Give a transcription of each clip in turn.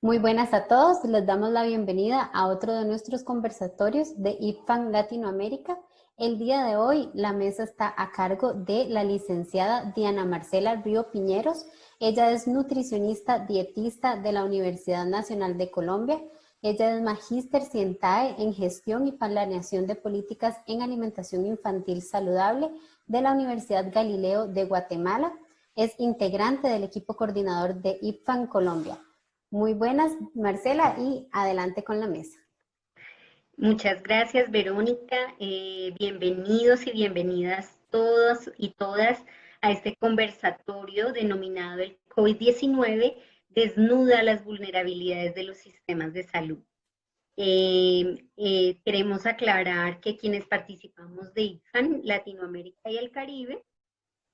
Muy buenas a todos, les damos la bienvenida a otro de nuestros conversatorios de IPFAN Latinoamérica. El día de hoy la mesa está a cargo de la licenciada Diana Marcela Río Piñeros. Ella es nutricionista dietista de la Universidad Nacional de Colombia. Ella es magíster Scientae en gestión y planeación de políticas en alimentación infantil saludable de la Universidad Galileo de Guatemala. Es integrante del equipo coordinador de IPFAN Colombia. Muy buenas, Marcela, y adelante con la mesa. Muchas gracias, Verónica. Bienvenidos y bienvenidas todos y todas a este conversatorio denominado el COVID-19 desnuda las vulnerabilidades de los sistemas de salud. Queremos aclarar que quienes participamos de IPFAN, Latinoamérica y el Caribe,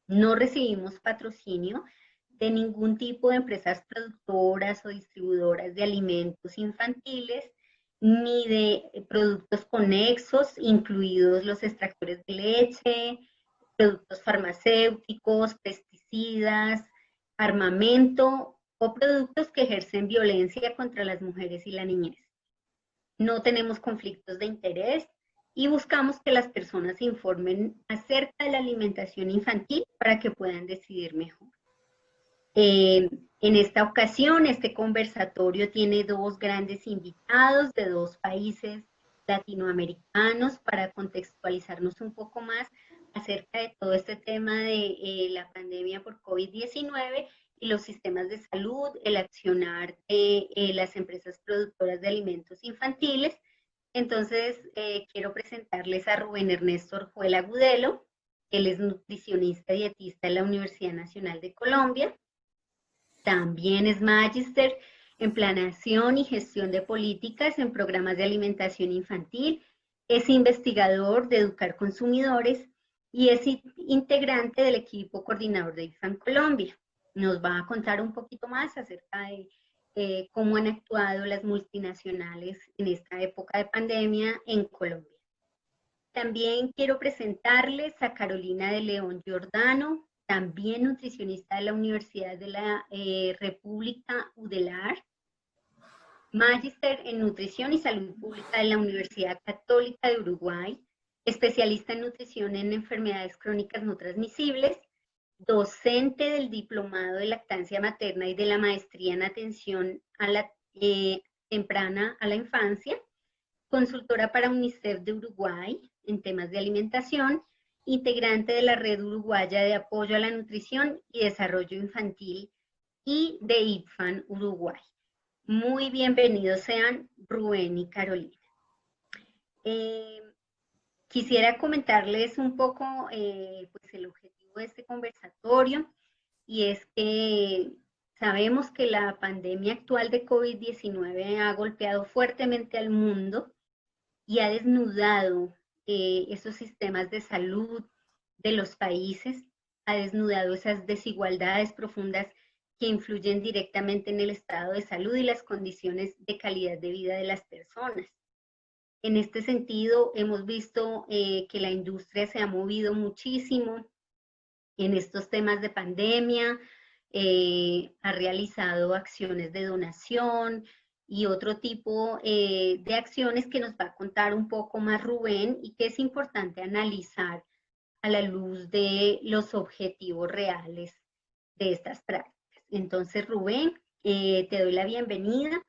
no recibimos patrocinio de ningún tipo de empresas productoras o distribuidoras de alimentos infantiles, ni de productos conexos, incluidos los extractores de leche, productos farmacéuticos, pesticidas, armamento o productos que ejercen violencia contra las mujeres y la niñez. No tenemos conflictos de interés y buscamos que las personas se informen acerca de la alimentación infantil para que puedan decidir mejor. En esta ocasión, este conversatorio tiene dos grandes invitados de dos países latinoamericanos para contextualizarnos un poco más acerca de todo este tema de la pandemia por COVID-19 y los sistemas de salud, el accionar de las empresas productoras de alimentos infantiles. Entonces, quiero presentarles a Rubén Ernesto Orjuela Agudelo. Él es nutricionista dietista de la Universidad Nacional de Colombia. También es magíster en planeación y gestión de políticas en programas de alimentación infantil. Es investigador de Educar Consumidores y es integrante del equipo coordinador de IPFAN Colombia. Nos va a contar un poquito más acerca de cómo han actuado las multinacionales en esta época de pandemia en Colombia. También quiero presentarles a Carolina de León Giordano, también nutricionista de la Universidad de la República UDELAR, magíster en nutrición y salud pública de la Universidad Católica de Uruguay, especialista en nutrición en enfermedades crónicas no transmisibles, docente del diplomado de lactancia materna y de la maestría en atención a la temprana a la infancia, consultora para UNICEF de Uruguay en temas de alimentación, integrante de la Red Uruguaya de Apoyo a la Nutrición y Desarrollo Infantil y de IPFAN Uruguay. Muy bienvenidos sean Rubén y Carolina. Quisiera comentarles un poco pues el objetivo de este conversatorio, y es que sabemos que la pandemia actual de COVID-19 ha golpeado fuertemente al mundo y ha desnudado esos sistemas de salud de los países, ha desnudado esas desigualdades profundas que influyen directamente en el estado de salud y las condiciones de calidad de vida de las personas. En este sentido, hemos visto que la industria se ha movido muchísimo en estos temas de pandemia, ha realizado acciones de donación y otro tipo de acciones que nos va a contar un poco más Rubén y que es importante analizar a la luz de los objetivos reales de estas prácticas. Entonces, Rubén, te doy la bienvenida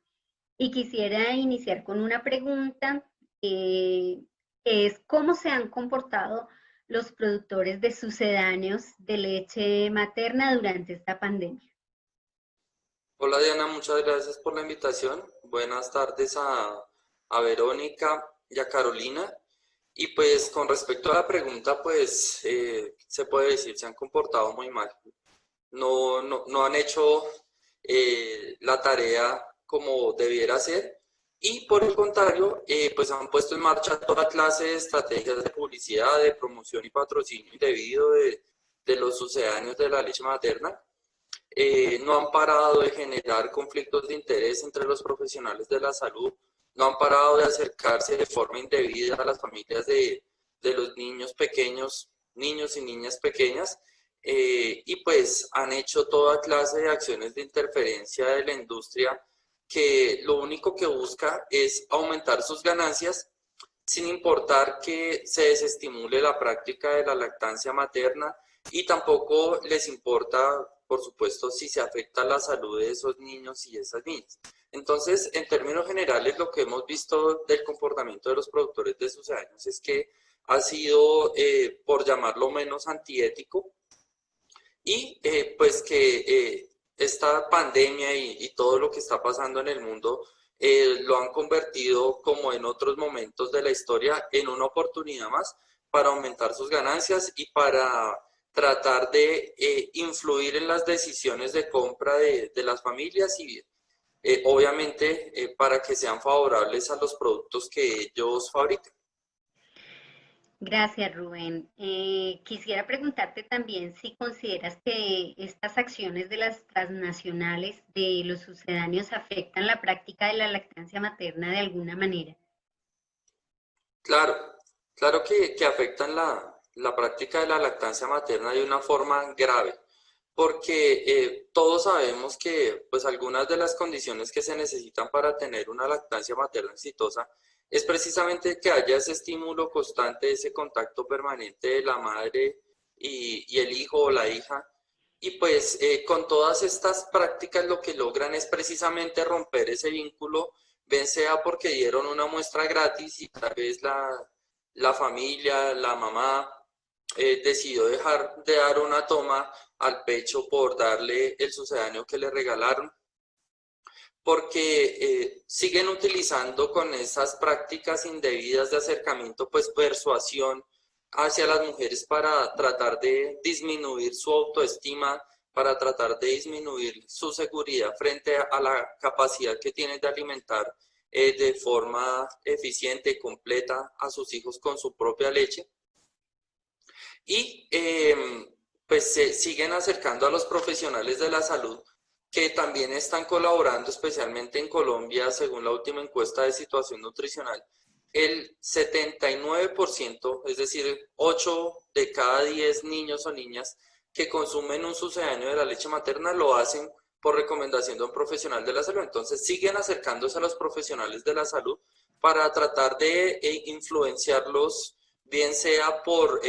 y quisiera iniciar con una pregunta, que es ¿cómo se han comportado los productores de sucedáneos de leche materna durante esta pandemia? Hola Diana, muchas gracias por la invitación. Buenas tardes a Verónica y a Carolina. Y pues con respecto a la pregunta, pues se puede decir, se han comportado muy mal. No han hecho la tarea como debiera ser, y por el contrario, pues han puesto en marcha toda clase de estrategias de publicidad, de promoción y patrocinio indebido de los sucedáneos de la leche materna. No han parado de generar conflictos de interés entre los profesionales de la salud, no han parado de acercarse de forma indebida a las familias de los niños pequeños, niños y niñas pequeñas, y pues han hecho toda clase de acciones de interferencia de la industria que lo único que busca es aumentar sus ganancias sin importar que se desestimule la práctica de la lactancia materna y tampoco les importa, por supuesto, si se afecta la salud de esos niños y esas niñas. Entonces, en términos generales, lo que hemos visto del comportamiento de los productores de sucedáneos es que ha sido, por llamarlo menos, antiético y pues que esta pandemia y todo lo que está pasando en el mundo lo han convertido, como en otros momentos de la historia, en una oportunidad más para aumentar sus ganancias y para tratar de influir en las decisiones de compra de las familias y obviamente para que sean favorables a los productos que ellos fabrican. Gracias, Rubén. Quisiera preguntarte también si consideras que estas acciones de las transnacionales de los sucedáneos afectan la práctica de la lactancia materna de alguna manera. Claro, claro que afectan la práctica de la lactancia materna de una forma grave, porque todos sabemos que pues algunas de las condiciones que se necesitan para tener una lactancia materna exitosa es precisamente que haya ese estímulo constante, ese contacto permanente de la madre y el hijo o la hija. Y pues con todas estas prácticas lo que logran es precisamente romper ese vínculo, bien sea porque dieron una muestra gratis y tal vez la familia, la mamá, decidió dejar de dar una toma al pecho por darle el sucedáneo que le regalaron, porque siguen utilizando con esas prácticas indebidas de acercamiento, pues persuasión hacia las mujeres para tratar de disminuir su autoestima, para tratar de disminuir su seguridad frente a la capacidad que tienen de alimentar de forma eficiente y completa a sus hijos con su propia leche. Y pues se siguen acercando a los profesionales de la salud que también están colaborando, especialmente en Colombia, según la última encuesta de situación nutricional. El 79%, es decir, 8 de cada 10 niños o niñas que consumen un sucedáneo de la leche materna lo hacen por recomendación de un profesional de la salud. Entonces siguen acercándose a los profesionales de la salud para tratar de influenciarlos, bien sea por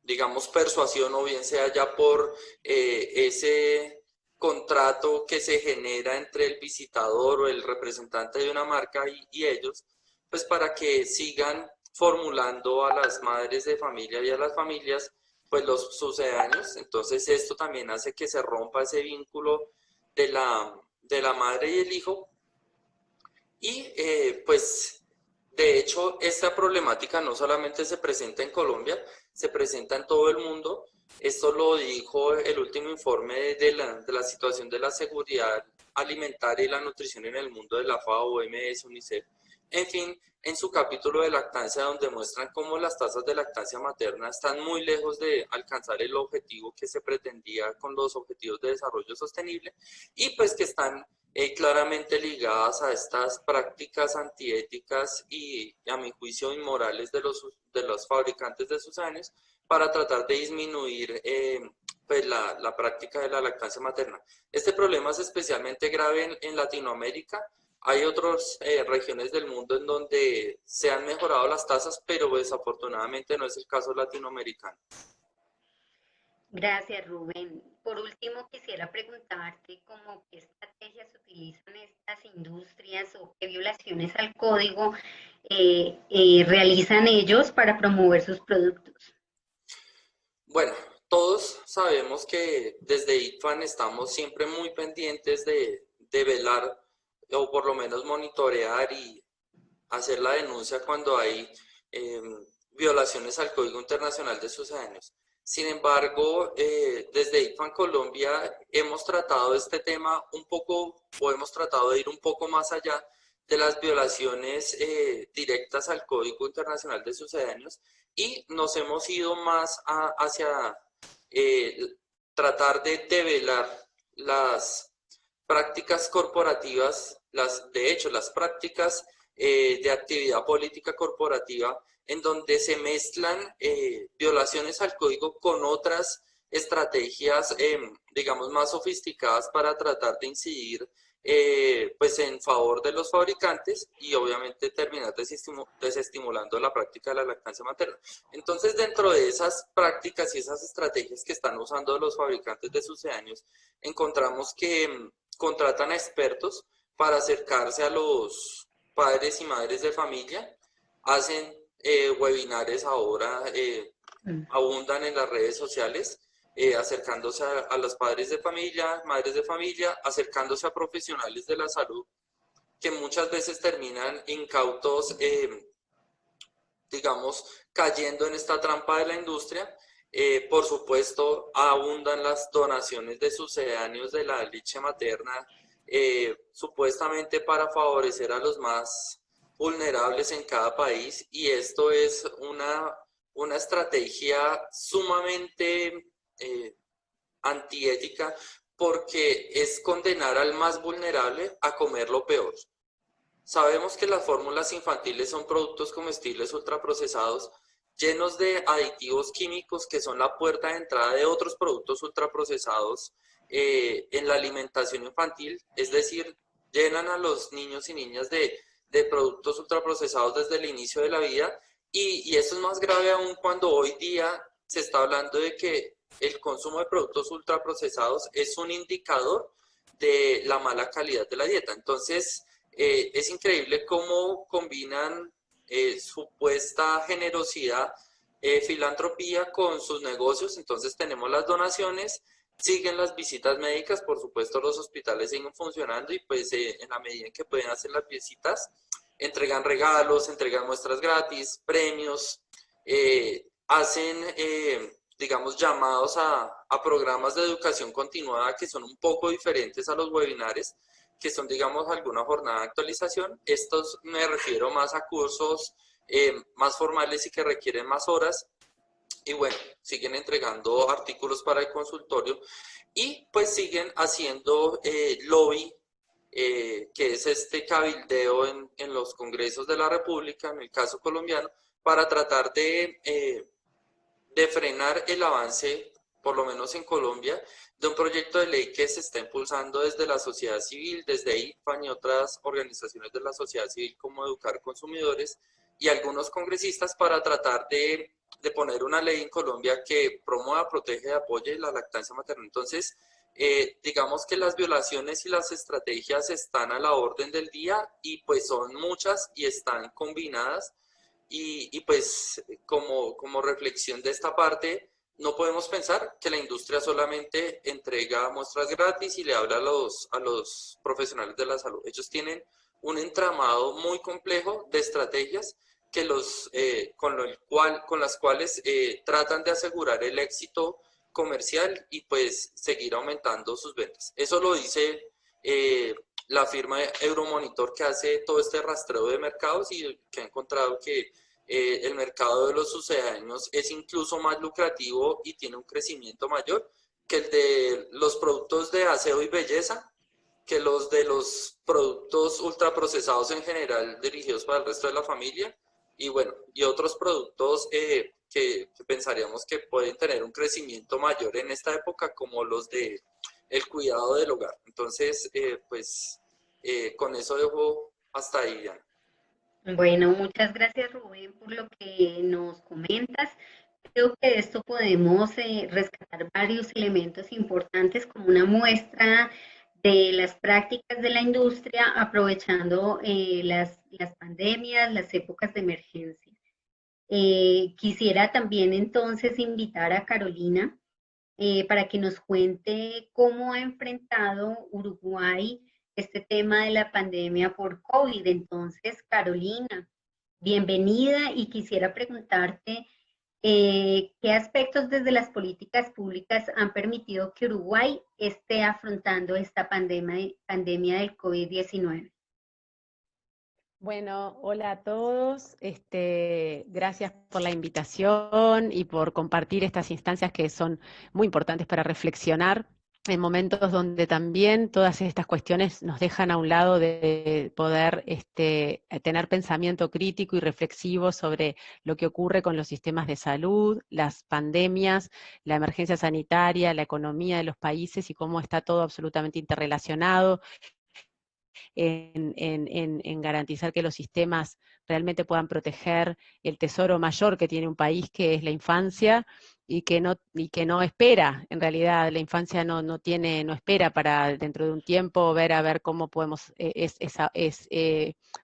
digamos, persuasión o bien sea ya por ese contrato que se genera entre el visitador o el representante de una marca y ellos, pues para que sigan formulando a las madres de familia y a las familias pues los sucedáneos. Entonces esto también hace que se rompa ese vínculo de la madre y el hijo y pues de hecho esta problemática no solamente se presenta en Colombia, se presenta en todo el mundo. Esto lo dijo el último informe de la situación de la seguridad alimentaria y la nutrición en el mundo de la FAO, OMS, UNICEF. En fin, en su capítulo de lactancia, donde muestran cómo las tasas de lactancia materna están muy lejos de alcanzar el objetivo que se pretendía con los objetivos de desarrollo sostenible y pues que están claramente ligadas a estas prácticas antiéticas y a mi juicio inmorales de los fabricantes de sucedáneos para tratar de disminuir pues la práctica de la lactancia materna. Este problema es especialmente grave en Latinoamérica. Hay otras regiones del mundo en donde se han mejorado las tasas, pero desafortunadamente no es el caso latinoamericano. Gracias, Rubén. Por último, quisiera preguntarte cómo qué estrategias utilizan estas industrias o qué violaciones al código realizan ellos para promover sus productos. Bueno, todos sabemos que desde ICFAN estamos siempre muy pendientes de velar o por lo menos monitorear y hacer la denuncia cuando hay violaciones al Código Internacional de Sucedáneos. Sin embargo, desde ICFAN Colombia hemos tratado este tema un poco, o hemos tratado de ir un poco más allá de las violaciones directas al Código Internacional de Sucedáneos y nos hemos ido más hacia tratar de develar las prácticas corporativas, de hecho, las prácticas de actividad política corporativa en donde se mezclan violaciones al código con otras estrategias, digamos, más sofisticadas para tratar de incidir pues en favor de los fabricantes y obviamente terminar desestimulando la práctica de la lactancia materna. Entonces, dentro de esas prácticas y esas estrategias que están usando los fabricantes de sucedáneos, encontramos que contratan a expertos para acercarse a los padres y madres de familia, hacen webinares ahora, abundan en las redes sociales, acercándose a los padres de familia, madres de familia, acercándose a profesionales de la salud, que muchas veces terminan incautos, digamos, cayendo en esta trampa de la industria. Por supuesto, abundan las donaciones de sucedáneos de la leche materna, supuestamente para favorecer a los más vulnerables en cada país, y esto es una estrategia sumamente antiética, porque es condenar al más vulnerable a comer lo peor. Sabemos que las fórmulas infantiles son productos comestibles ultraprocesados llenos de aditivos químicos que son la puerta de entrada de otros productos ultraprocesados en la alimentación infantil, es decir, llenan a los niños y niñas de productos ultraprocesados desde el inicio de la vida, y esto es más grave aún cuando hoy día se está hablando de que el consumo de productos ultraprocesados es un indicador de la mala calidad de la dieta. Entonces, es increíble cómo combinan supuesta generosidad, filantropía con sus negocios. Entonces tenemos las donaciones, siguen las visitas médicas, por supuesto los hospitales siguen funcionando y pues en la medida en que pueden hacer las visitas, entregan regalos, entregan muestras gratis, premios, hacen, digamos, llamados a programas de educación continuada que son un poco diferentes a los webinares, que son, digamos, alguna jornada de actualización. Estos me refiero más a cursos más formales y que requieren más horas. Y bueno, siguen entregando artículos para el consultorio y pues siguen haciendo lobby, que es este cabildeo en los congresos de la República, en el caso colombiano, para tratar de frenar el avance, por lo menos en Colombia, de un proyecto de ley que se está impulsando desde la sociedad civil, desde IFAN y otras organizaciones de la sociedad civil como Educar Consumidores y algunos congresistas, para tratar de poner una ley en Colombia que promueva, protege y apoye la lactancia materna. Entonces, digamos que las violaciones y las estrategias están a la orden del día y pues son muchas y están combinadas. Y pues como reflexión de esta parte, no podemos pensar que la industria solamente entrega muestras gratis y le habla a los profesionales de la salud. Ellos tienen un entramado muy complejo de estrategias que con las cuales tratan de asegurar el éxito comercial y pues seguir aumentando sus ventas. Eso lo dice la firma Euromonitor, que hace todo este rastreo de mercados y que ha encontrado que el mercado de los sucedáneos es incluso más lucrativo y tiene un crecimiento mayor que el de los productos de aseo y belleza, que los de los productos ultraprocesados en general dirigidos para el resto de la familia, y bueno, y otros productos que pensaríamos que pueden tener un crecimiento mayor en esta época, como los de el cuidado del hogar. Entonces, con eso dejo hasta ahí, Diana. Bueno, muchas gracias, Rubén, por lo que nos comentas. Creo que de esto podemos rescatar varios elementos importantes como una muestra de las prácticas de la industria aprovechando las pandemias, las épocas de emergencia. Quisiera también entonces invitar a Carolina para que nos cuente cómo ha enfrentado Uruguay este tema de la pandemia por COVID. Entonces, Carolina, bienvenida y quisiera preguntarte qué aspectos desde las políticas públicas han permitido que Uruguay esté afrontando esta pandemia del COVID-19. Bueno, hola a todos. Gracias por la invitación y por compartir estas instancias que son muy importantes para reflexionar en momentos donde también todas estas cuestiones nos dejan a un lado de poder tener pensamiento crítico y reflexivo sobre lo que ocurre con los sistemas de salud, las pandemias, la emergencia sanitaria, la economía de los países y cómo está todo absolutamente interrelacionado, en garantizar que los sistemas realmente puedan proteger el tesoro mayor que tiene un país, que es la infancia, y que no espera, en realidad la infancia no espera para dentro de un tiempo a ver cómo podemos,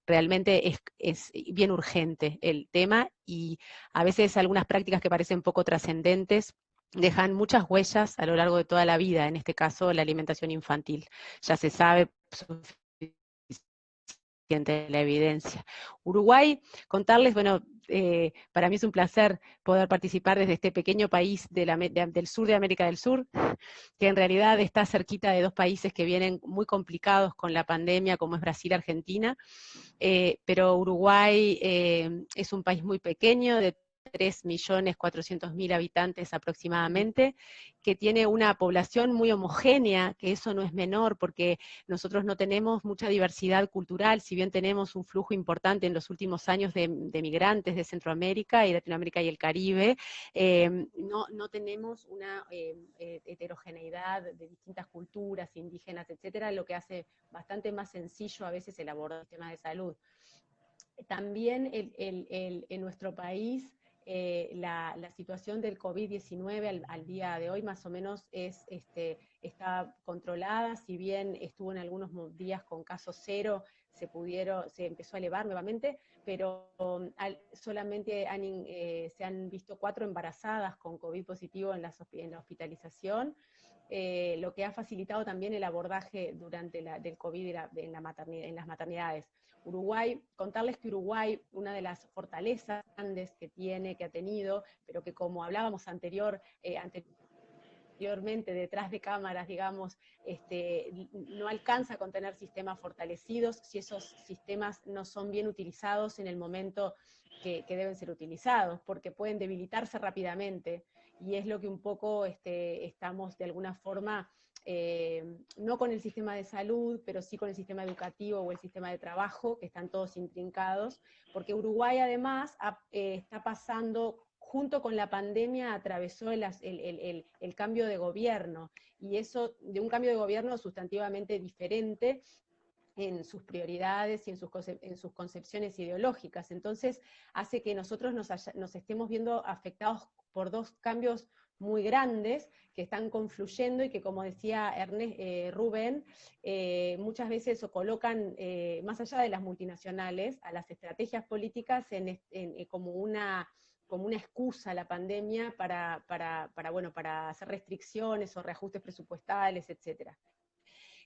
realmente es bien urgente el tema, y a veces algunas prácticas que parecen poco trascendentes dejan muchas huellas a lo largo de toda la vida, en este caso la alimentación infantil. Ya se sabe la evidencia. Uruguay, contarles, bueno, para mí es un placer poder participar desde este pequeño país del sur de América del Sur, que en realidad está cerquita de dos países que vienen muy complicados con la pandemia, como es Brasil y Argentina, pero Uruguay es un país muy pequeño, de 3.400.000 habitantes aproximadamente, que tiene una población muy homogénea, que eso no es menor, porque nosotros no tenemos mucha diversidad cultural, si bien tenemos un flujo importante en los últimos años de migrantes de Centroamérica y Latinoamérica y el Caribe, no tenemos una heterogeneidad de distintas culturas, indígenas, etcétera, lo que hace bastante más sencillo a veces el abordar el tema de salud. También en nuestro país la situación del COVID-19 al día de hoy más o menos está controlada, si bien estuvo en algunos días con caso cero, se empezó a elevar nuevamente, pero solamente se han visto 4 embarazadas con COVID positivo en la hospitalización, lo que ha facilitado también el abordaje del COVID en las maternidades. Uruguay, contarles que Uruguay, una de las fortalezas grandes que ha tenido, pero que como hablábamos anteriormente, detrás de cámaras, digamos, no alcanza con tener sistemas fortalecidos si esos sistemas no son bien utilizados en el momento que deben ser utilizados, porque pueden debilitarse rápidamente, y es lo que un poco estamos de alguna forma, no con el sistema de salud, pero sí con el sistema educativo o el sistema de trabajo, que están todos intrincados, porque Uruguay además está pasando, junto con la pandemia, atravesó el cambio de gobierno, y eso de un cambio de gobierno sustantivamente diferente en sus prioridades y en sus concepciones ideológicas. Entonces hace que nosotros nos estemos viendo afectados por 2 cambios muy grandes que están confluyendo y que, como decía Rubén, muchas veces colocan, más allá de las multinacionales, a las estrategias políticas como una excusa a la pandemia para hacer restricciones o reajustes presupuestales, etcétera.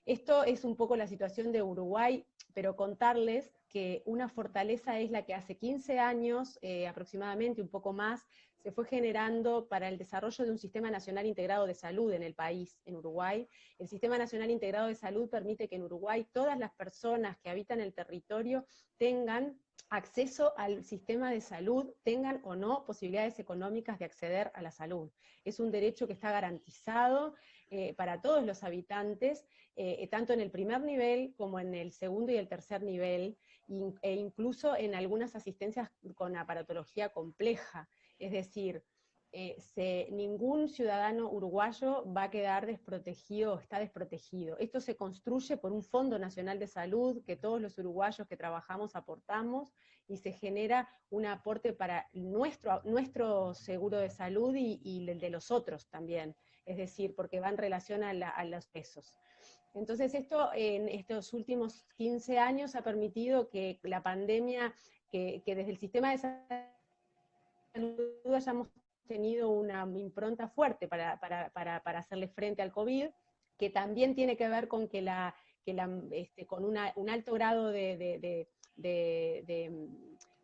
Esto es un poco la situación de Uruguay, pero contarles que una fortaleza es la que hace 15 años, aproximadamente, un poco más, se fue generando para el desarrollo de un Sistema Nacional Integrado de Salud en el país, en Uruguay. El Sistema Nacional Integrado de Salud permite que en Uruguay todas las personas que habitan el territorio tengan acceso al sistema de salud, tengan o no posibilidades económicas de acceder a la salud. Es un derecho que está garantizado para todos los habitantes, tanto en el primer nivel como en el segundo y el tercer nivel, e incluso en algunas asistencias con aparatología compleja. Es decir, ningún ciudadano uruguayo va a quedar desprotegido o está desprotegido. Esto se construye por un Fondo Nacional de Salud que todos los uruguayos que trabajamos aportamos, y se genera un aporte para nuestro seguro de salud y el de los otros también, es decir, porque va en relación a los pesos. Entonces esto en estos últimos 15 años ha permitido que la pandemia, que desde el sistema de salud hayamos tenido una impronta fuerte para hacerle frente al COVID, que también tiene que ver con con un alto grado de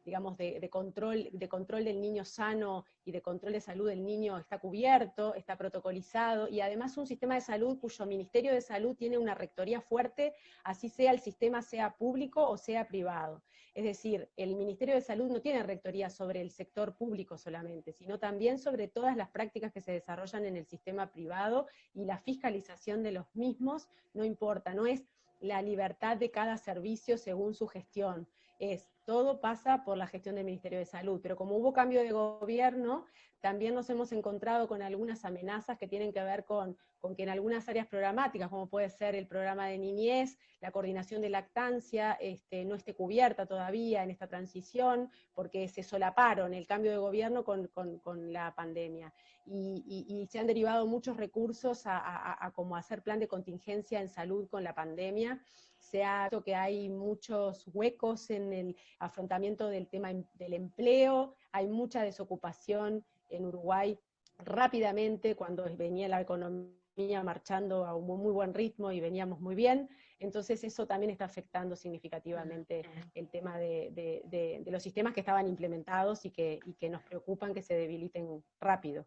digamos, de control del niño sano y de control de salud del niño está cubierto, está protocolizado, y además un sistema de salud cuyo Ministerio de Salud tiene una rectoría fuerte, así sea el sistema sea público o sea privado. Es decir, el Ministerio de Salud no tiene rectoría sobre el sector público solamente, sino también sobre todas las prácticas que se desarrollan en el sistema privado, y la fiscalización de los mismos no importa, no es la libertad de cada servicio según su gestión, todo pasa por la gestión del Ministerio de Salud, pero como hubo cambio de gobierno, también nos hemos encontrado con algunas amenazas que tienen que ver con que en algunas áreas programáticas, como puede ser el programa de niñez, la coordinación de lactancia, no esté cubierta todavía en esta transición, porque se solaparon el cambio de gobierno con la pandemia. Y se han derivado muchos recursos a como hacer plan de contingencia en salud con la pandemia. Se ha visto que hay muchos huecos en el afrontamiento del tema del empleo, hay mucha desocupación en Uruguay rápidamente, cuando venía la economía marchando a un muy buen ritmo y veníamos muy bien, entonces eso también está afectando significativamente el tema de los sistemas que estaban implementados y que nos preocupan que se debiliten rápido.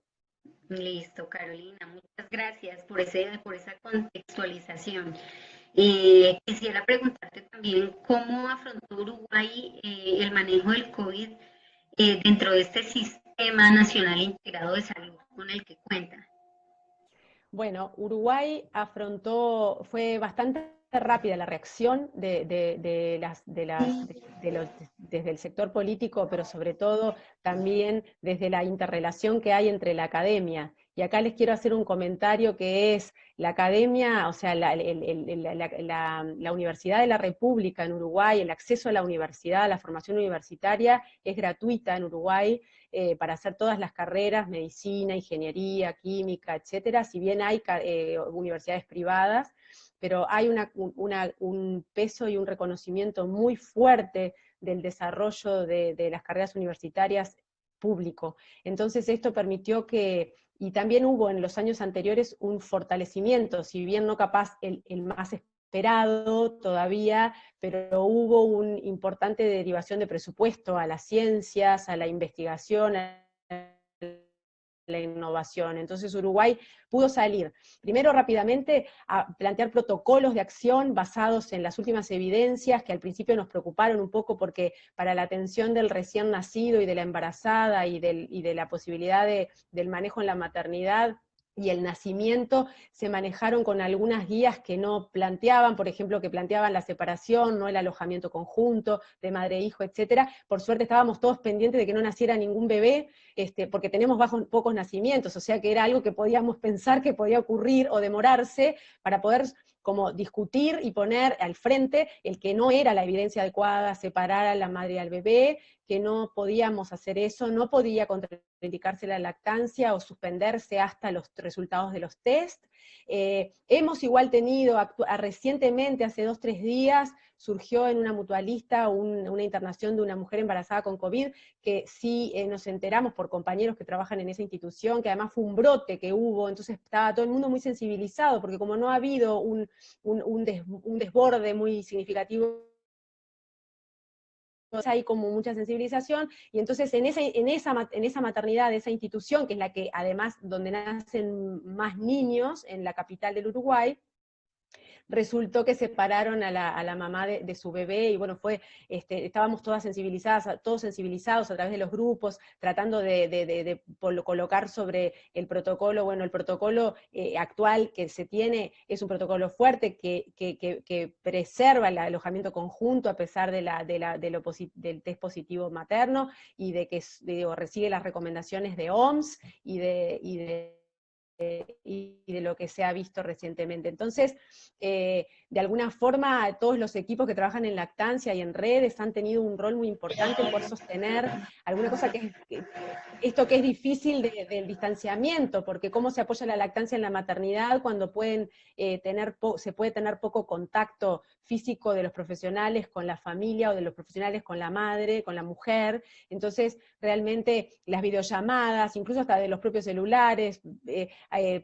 Listo, Carolina, muchas gracias por esa contextualización. Quisiera preguntarte también cómo afrontó Uruguay el manejo del COVID dentro de este sistema nacional integrado de salud con el que cuenta. Bueno, Uruguay fue bastante rápida la reacción desde el sector político, pero sobre todo también desde la interrelación que hay entre la academia. Y acá les quiero hacer un comentario que es, la academia, o sea, la Universidad de la República en Uruguay, el acceso a la universidad, a la formación universitaria, es gratuita en Uruguay, para hacer todas las carreras, medicina, ingeniería, química, etcétera, si bien hay universidades privadas, pero hay un peso y un reconocimiento muy fuerte del desarrollo de las carreras universitarias público. Entonces esto permitió y también hubo en los años anteriores un fortalecimiento, si bien no capaz el más esperado todavía, pero hubo una importante derivación de presupuesto a las ciencias, a la investigación, a la innovación. Entonces Uruguay pudo salir, primero rápidamente, a plantear protocolos de acción basados en las últimas evidencias, que al principio nos preocuparon un poco porque para la atención del recién nacido y de la embarazada y de la posibilidad del manejo en la maternidad y el nacimiento, se manejaron con algunas guías que no planteaban, por ejemplo, que planteaban la separación, no el alojamiento conjunto de madre e hijo, etcétera. Por suerte estábamos todos pendientes de que no naciera ningún bebé, porque tenemos pocos nacimientos, o sea que era algo que podíamos pensar que podía ocurrir o demorarse, para poder como discutir y poner al frente el que no era la evidencia adecuada separar a la madre y al bebé, que no podíamos hacer eso, no podía contraindicarse la lactancia o suspenderse hasta los resultados de los test. Hemos igual tenido, recientemente, hace 2 o 3 días, surgió en una mutualista una internación de una mujer embarazada con COVID, que sí nos enteramos por compañeros que trabajan en esa institución, que además fue un brote que hubo, entonces estaba todo el mundo muy sensibilizado, porque como no ha habido un desborde muy significativo, hay como mucha sensibilización, y entonces en esa maternidad, de esa institución, que es la que además donde nacen más niños en la capital del Uruguay, resultó que separaron a la mamá de su bebé, y bueno, estábamos todos sensibilizados a través de los grupos, tratando de colocar sobre el protocolo. Bueno, el protocolo actual que se tiene es un protocolo fuerte que preserva el alojamiento conjunto a pesar del test positivo materno, y de que recibe las recomendaciones de OMS y de lo que se ha visto recientemente. Entonces, de alguna forma, todos los equipos que trabajan en lactancia y en redes han tenido un rol muy importante en poder sostener alguna cosa esto que es difícil del distanciamiento, porque cómo se apoya la lactancia en la maternidad cuando se puede tener poco contacto físico de los profesionales con la familia, o de los profesionales con la madre, con la mujer. Entonces, realmente las videollamadas, incluso hasta de los propios celulares,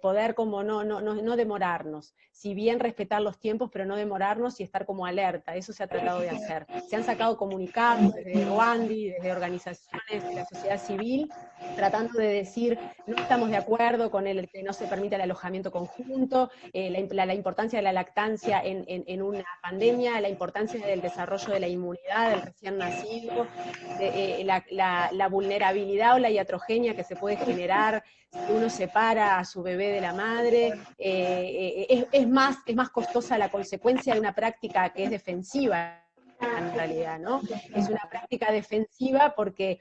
poder como no demorarnos, si bien respetar los tiempos, pero no demorarnos y estar como alerta. Eso se ha tratado de hacer. Se han sacado comunicados desde Rwandi, desde organizaciones de la sociedad civil, tratando de decir, no estamos de acuerdo con el que no se permita el alojamiento conjunto, la importancia de la lactancia en una pandemia, la importancia del desarrollo de la inmunidad del recién nacido, la vulnerabilidad o la iatrogenia que se puede generar si uno separa a su bebé de la madre. Es más costosa la consecuencia de una práctica que es defensiva, en realidad, ¿no? Es una práctica defensiva porque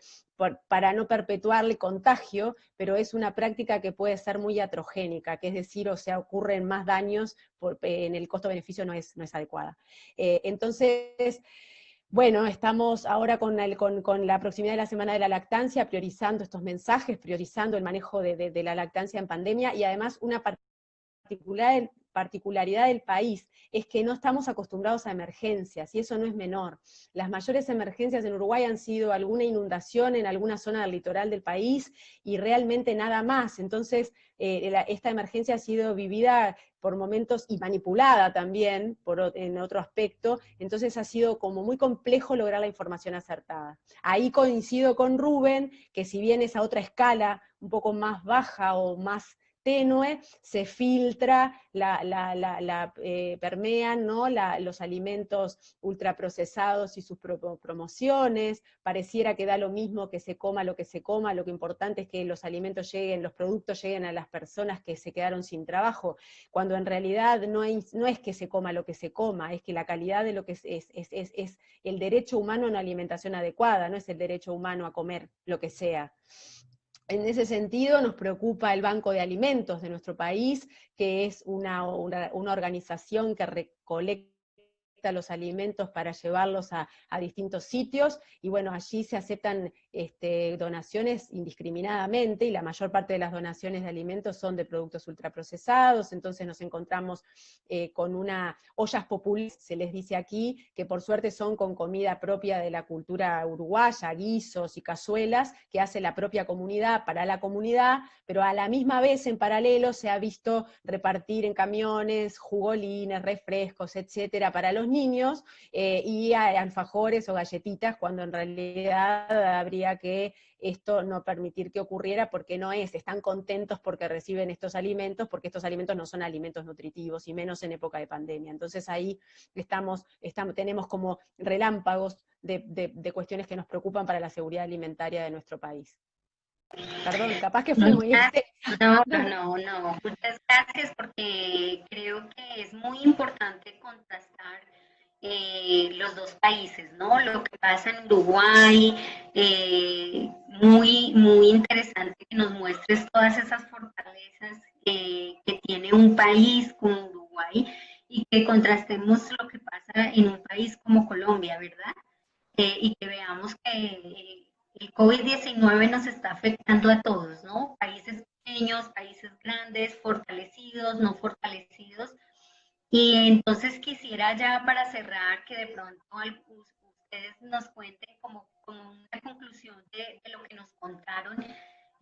para no perpetuarle contagio, pero es una práctica que puede ser muy iatrogénica, que es decir, o sea, ocurren más daños, en el costo-beneficio no es adecuada. Entonces, bueno, estamos ahora con la proximidad de la Semana de la Lactancia, priorizando estos mensajes, priorizando el manejo de la lactancia en pandemia, y además una particularidad del país es que no estamos acostumbrados a emergencias, y eso no es menor. Las mayores emergencias en Uruguay han sido alguna inundación en alguna zona del litoral del país, y realmente nada más. Entonces, esta emergencia ha sido vivida por momentos y manipulada también en otro aspecto, entonces ha sido como muy complejo lograr la información acertada. Ahí coincido con Rubén, que si bien es a otra escala, un poco más baja o más tenue, se filtra, permean, ¿no? Los alimentos ultraprocesados y sus promociones. Pareciera que da lo mismo que se coma lo que se coma, lo que importante es que los alimentos lleguen, los productos lleguen a las personas que se quedaron sin trabajo, cuando en realidad no es que se coma lo que se coma, es que la calidad de lo que es el derecho humano a una alimentación adecuada, no es el derecho humano a comer lo que sea. En ese sentido nos preocupa el Banco de Alimentos de nuestro país, que es una organización que recolecta los alimentos para llevarlos a distintos sitios, y bueno, allí se aceptan donaciones indiscriminadamente, y la mayor parte de las donaciones de alimentos son de productos ultraprocesados. Entonces nos encontramos con ollas populares, se les dice aquí, que por suerte son con comida propia de la cultura uruguaya, guisos y cazuelas, que hace la propia comunidad para la comunidad, pero a la misma vez, en paralelo, se ha visto repartir en camiones jugolines, refrescos, etcétera, para los niños, y alfajores o galletitas, cuando en realidad habría que esto no permitir que ocurriera, porque están contentos porque reciben estos alimentos, porque estos alimentos no son alimentos nutritivos, y menos en época de pandemia. Entonces ahí tenemos como relámpagos de cuestiones que nos preocupan para la seguridad alimentaria de nuestro país. Perdón, capaz que fue muy extensa. No. Muchas gracias, porque creo que es muy importante contrastar los dos países, ¿no? Lo que pasa en Uruguay, muy interesante que nos muestres todas esas fortalezas que tiene un país como Uruguay, y que contrastemos lo que pasa en un país como Colombia, ¿verdad? Y que veamos que el COVID-19 nos está afectando a todos, ¿no? Países pequeños, países grandes, fortalecidos, no fortalecidos. Y entonces quisiera, ya para cerrar, que de pronto ustedes nos cuenten como una conclusión de lo que nos contaron.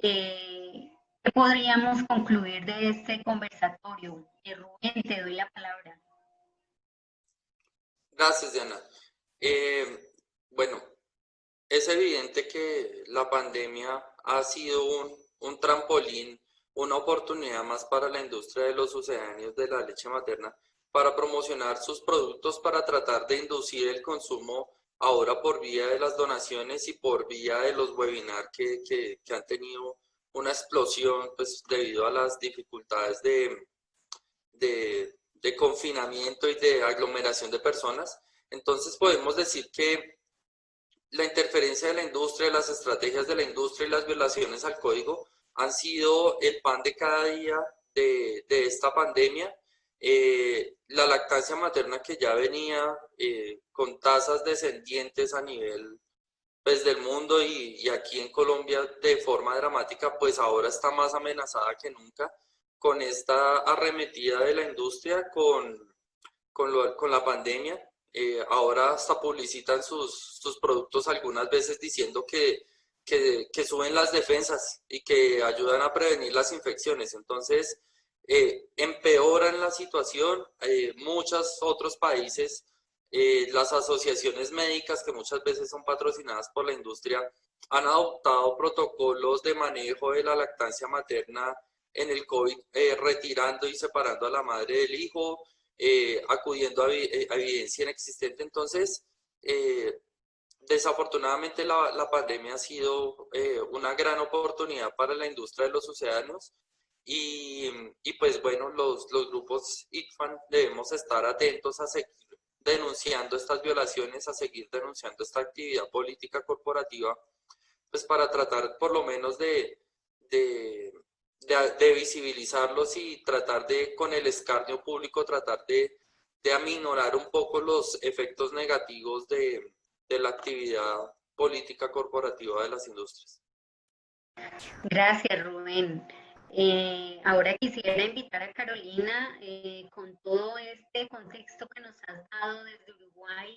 ¿Qué podríamos concluir de este conversatorio? Rubén, te doy la palabra. Gracias, Diana. Bueno, es evidente que la pandemia ha sido un trampolín, una oportunidad más para la industria de los sucedáneos de la leche materna para promocionar sus productos, para tratar de inducir el consumo ahora por vía de las donaciones y por vía de los webinars que han tenido una explosión, pues, debido a las dificultades de confinamiento y de aglomeración de personas. Entonces podemos decir que la interferencia de la industria, las estrategias de la industria y las violaciones al código han sido el pan de cada día de esta pandemia. La lactancia materna, que ya venía con tasas descendientes a nivel, pues, del mundo, y aquí en Colombia de forma dramática, pues ahora está más amenazada que nunca con esta arremetida de la industria con la pandemia. Ahora hasta publicitan sus productos algunas veces diciendo que suben las defensas y que ayudan a prevenir las infecciones. Entonces, empeoran la situación. Muchos otros países, las asociaciones médicas que muchas veces son patrocinadas por la industria, han adoptado protocolos de manejo de la lactancia materna en el COVID, retirando y separando a la madre del hijo, acudiendo a evidencia inexistente. Entonces, desafortunadamente la pandemia ha sido una gran oportunidad para la industria de los océanos y pues bueno, los grupos ICFAN debemos estar atentos a seguir denunciando estas violaciones, a seguir denunciando esta actividad política corporativa, pues para tratar por lo menos de visibilizarlos y tratar de, con el escarnio público, tratar de aminorar un poco los efectos negativos de la actividad política corporativa de las industrias. Gracias, Rubén. Ahora quisiera invitar a Carolina, con todo este contexto que nos has dado desde Uruguay,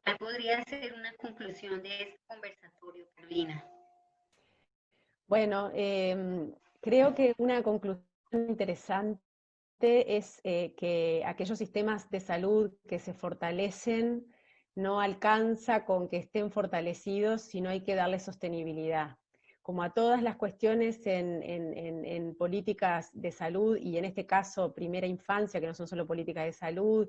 ¿cuál podría ser una conclusión de este conversatorio, Carolina? Bueno, creo que una conclusión interesante es que aquellos sistemas de salud que se fortalecen no alcanza con que estén fortalecidos, sino hay que darle sostenibilidad. Como a todas las cuestiones en políticas de salud, y en este caso primera infancia, que no son solo políticas de salud,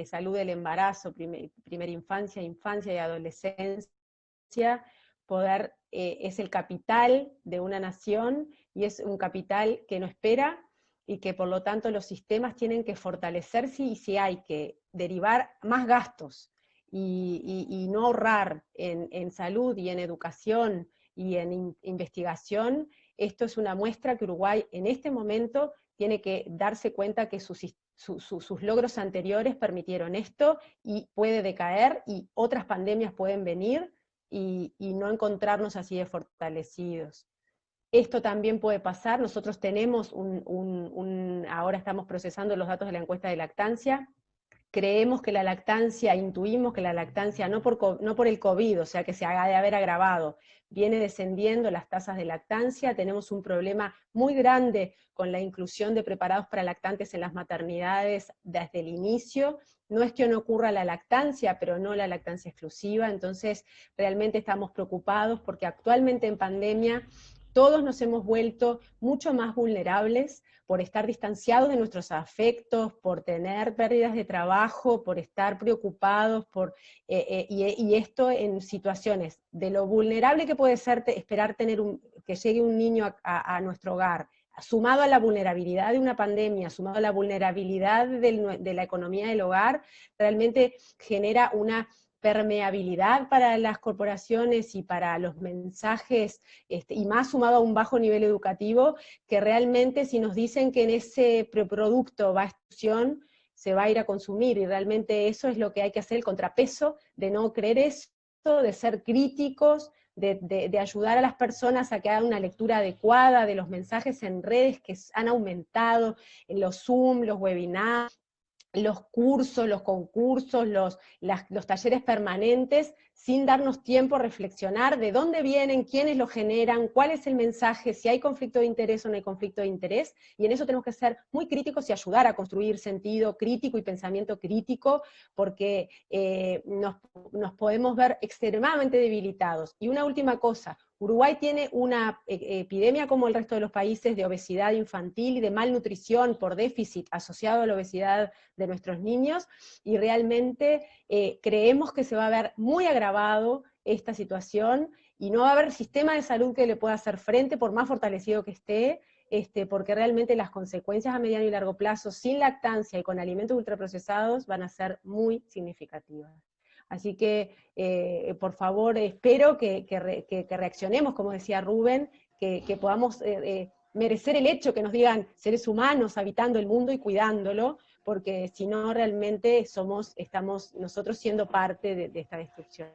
salud del embarazo, primera infancia, infancia y adolescencia, poder es el capital de una nación, y es un capital que no espera, y que por lo tanto los sistemas tienen que fortalecerse, y si hay que derivar más gastos, y no ahorrar en salud y en educación, y en investigación, esto es una muestra que Uruguay en este momento tiene que darse cuenta que sus logros anteriores permitieron esto, y puede decaer, y otras pandemias pueden venir, y no encontrarnos así de fortalecidos. Esto también puede pasar. Nosotros tenemos ahora estamos procesando los datos de la encuesta de lactancia. Creemos que la lactancia, intuimos que la lactancia, no por el COVID, o sea que se ha de haber agravado, viene descendiendo las tasas de lactancia. Tenemos un problema muy grande con la inclusión de preparados para lactantes en las maternidades desde el inicio. No es que no ocurra la lactancia, pero no la lactancia exclusiva. Entonces realmente estamos preocupados porque actualmente en pandemia todos nos hemos vuelto mucho más vulnerables por estar distanciados de nuestros afectos, por tener pérdidas de trabajo, por estar preocupados, y esto en situaciones de lo vulnerable que puede ser esperar que llegue un niño a nuestro hogar, sumado a la vulnerabilidad de una pandemia, sumado a la vulnerabilidad de la economía del hogar, realmente genera una permeabilidad para las corporaciones y para los mensajes, y más sumado a un bajo nivel educativo, que realmente si nos dicen que en ese preproducto va a exclusión, se va a ir a consumir, y realmente eso es lo que hay que hacer, el contrapeso de no creer eso, de ser críticos, de ayudar a las personas a que hagan una lectura adecuada de los mensajes en redes que han aumentado, en los Zoom, los webinars, los cursos, los concursos, los talleres permanentes, sin darnos tiempo a reflexionar de dónde vienen, quiénes los generan, cuál es el mensaje, si hay conflicto de interés o no hay conflicto de interés, y en eso tenemos que ser muy críticos y ayudar a construir sentido crítico y pensamiento crítico, porque nos podemos ver extremadamente debilitados. Y una última cosa, Uruguay tiene una epidemia como el resto de los países de obesidad infantil y de malnutrición por déficit asociado a la obesidad de nuestros niños, y realmente creemos que se va a ver muy agravado esta situación, y no va a haber sistema de salud que le pueda hacer frente por más fortalecido que esté, porque realmente las consecuencias a mediano y largo plazo sin lactancia y con alimentos ultraprocesados van a ser muy significativas. Así que, por favor, espero que reaccionemos, como decía Rubén, que podamos merecer el hecho que nos digan seres humanos habitando el mundo y cuidándolo, porque si no realmente estamos nosotros siendo parte de esta destrucción.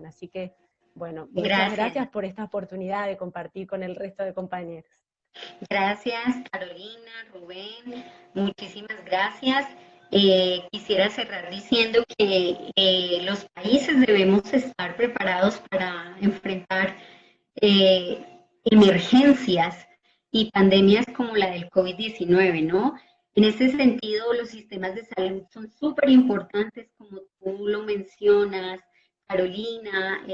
Así que, bueno, muchas gracias por esta oportunidad de compartir con el resto de compañeros. Gracias, Carolina, Rubén, muchísimas gracias. Quisiera cerrar diciendo que los países debemos estar preparados para enfrentar emergencias y pandemias como la del COVID-19, ¿no? En ese sentido, los sistemas de salud son súper importantes, como tú lo mencionas, Carolina,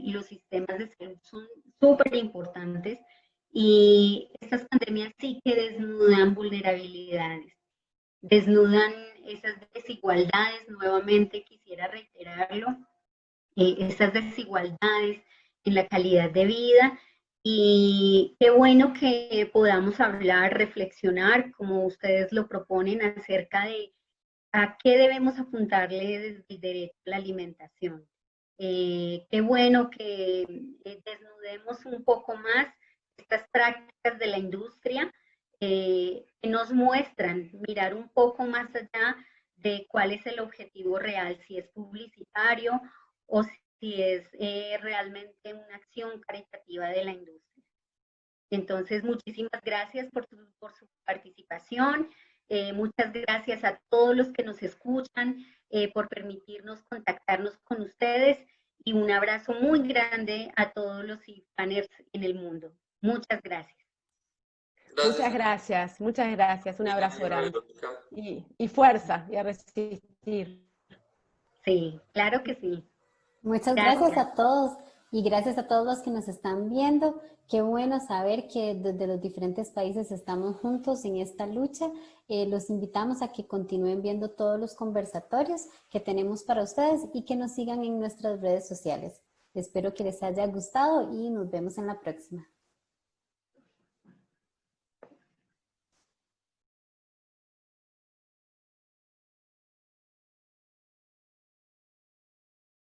los sistemas de salud son súper importantes y estas pandemias sí que desnudan vulnerabilidades, desnudan esas desigualdades, nuevamente quisiera reiterarlo, esas desigualdades en la calidad de vida. Y qué bueno que podamos hablar, reflexionar, como ustedes lo proponen, acerca de a qué debemos apuntarle desde el derecho a la alimentación. Qué bueno que desnudemos un poco más estas prácticas de la industria que nos muestran mirar un poco más allá de cuál es el objetivo real, si es publicitario o si es realmente una acción caritativa de la industria. Entonces, muchísimas gracias por su participación. Muchas gracias a todos los que nos escuchan por permitirnos contactarnos con ustedes y un abrazo muy grande a todos los IFANers en el mundo. Muchas gracias. Muchas gracias. Un abrazo grande. Verónica. Y fuerza, y a resistir. Sí, claro que sí. Muchas gracias a todos y gracias a todos los que nos están viendo. Qué bueno saber que desde los diferentes países estamos juntos en esta lucha. Los invitamos a que continúen viendo todos los conversatorios que tenemos para ustedes y que nos sigan en nuestras redes sociales. Espero que les haya gustado y nos vemos en la próxima.